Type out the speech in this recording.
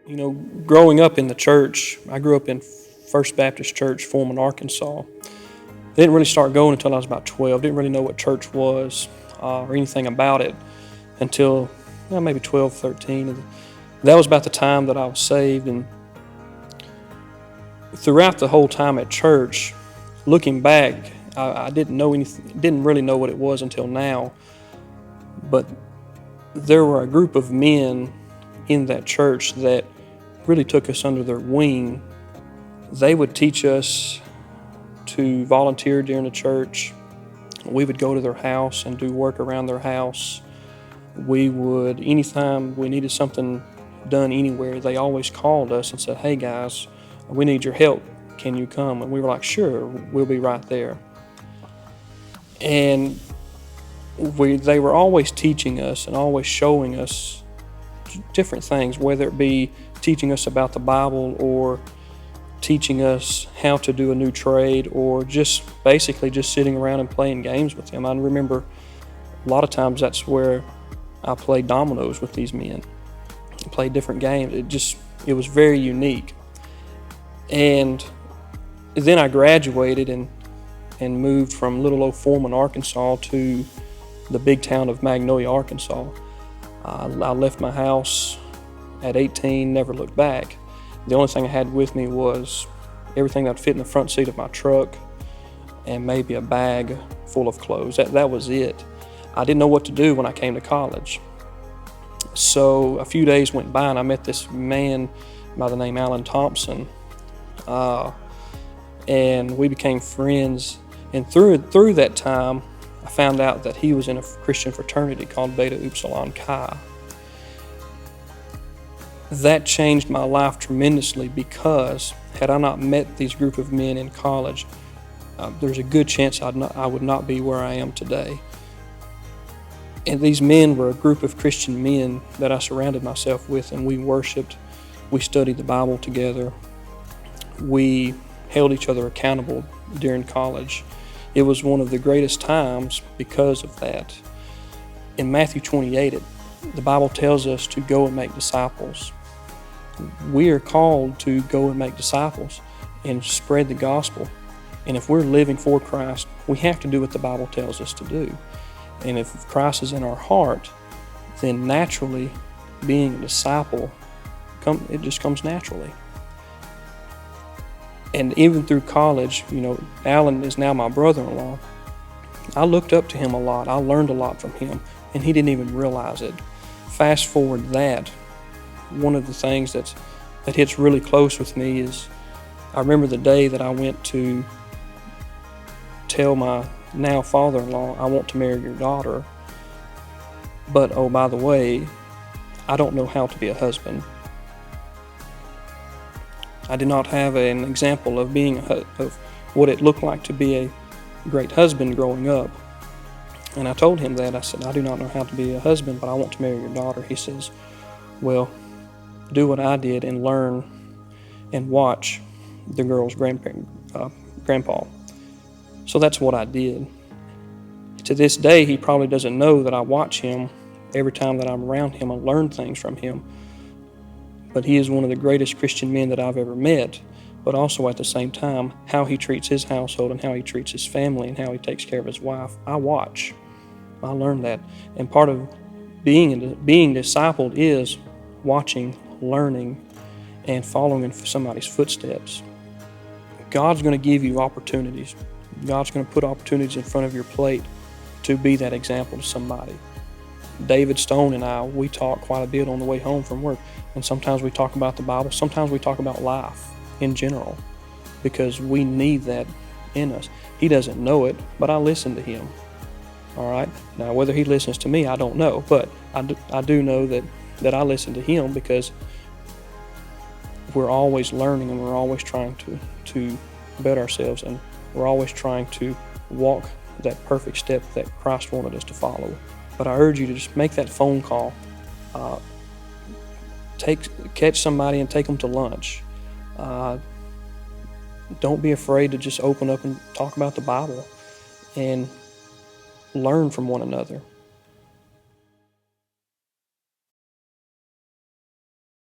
Growing up in the church, I grew up in First Baptist Church, Foreman, Arkansas. Didn't really start going until I was about 12. Didn't really know what church was or anything about it until maybe 12, 13. And that was about the time that I was saved. And throughout the whole time at church, looking back, I didn't know anything. Didn't really know what it was until now. But there were a group of men in that church that really took us under their wing. They would teach us to volunteer during the church. We would go to their house and do work around their house. Anytime we needed something done anywhere, they always called us and said, "Hey guys, we need your help. Can you come?" And we were like, "Sure, we'll be right there." And they were always teaching us and always showing us different things, whether it be teaching us about the Bible or teaching us how to do a new trade, or just basically just sitting around and playing games with them. I remember a lot of times that's where I played dominoes with these men and played different games. It was very unique. And then I graduated and moved from little old Foreman, Arkansas to the big town of Magnolia, Arkansas. I left my house at 18, never looked back. The only thing I had with me was everything that would fit in the front seat of my truck and maybe a bag full of clothes. That was it. I didn't know what to do when I came to college. So a few days went by and I met this man by the name Alan Thompson. And we became friends. And through that time, I found out that he was in a Christian fraternity called Beta Upsilon Chi. That changed my life tremendously, because had I not met these group of men in college, there's a good chance I would not be where I am today. And these men were a group of Christian men that I surrounded myself with, and we worshiped, we studied the Bible together, we held each other accountable during college. It was one of the greatest times because of that. In Matthew 28, the Bible tells us to go and make disciples. We are called to go and make disciples and spread the gospel. And if we're living for Christ, we have to do what the Bible tells us to do. And if Christ is in our heart, then naturally being a disciple, it just comes naturally. And even through college, Alan is now my brother-in-law. I looked up to him a lot. I learned a lot from him, and he didn't even realize it. Fast forward that, one of the things that hits really close with me is I remember the day that I went to tell my now father-in-law, "I want to marry your daughter, but oh, by the way, I don't know how to be a husband." I did not have an example of of what it looked like to be a great husband growing up. And I told him that. I said, "I do not know how to be a husband, but I want to marry your daughter." He says, "Well, do what I did and learn and watch the girl's grandpa." So that's what I did. To this day, he probably doesn't know that I watch him every time that I'm around him and learn things from him. But he is one of the greatest Christian men that I've ever met. But also at the same time, how he treats his household and how he treats his family and how he takes care of his wife, I watch. I learned that. And part of being discipled is watching, learning, and following in somebody's footsteps. God's going to give you opportunities. God's going to put opportunities in front of your plate to be that example to somebody. David Stone and I, we talk quite a bit on the way home from work. And sometimes we talk about the Bible. Sometimes we talk about life in general, because we need that in us. He doesn't know it, but I listen to him. All right? Now, whether he listens to me, I don't know. But I do know that I listen to him, because we're always learning and we're always trying to better ourselves, and we're always trying to walk that perfect step that Christ wanted us to follow. But I urge you to just make that phone call. Catch somebody and take them to lunch. Don't be afraid to just open up and talk about the Bible and learn from one another.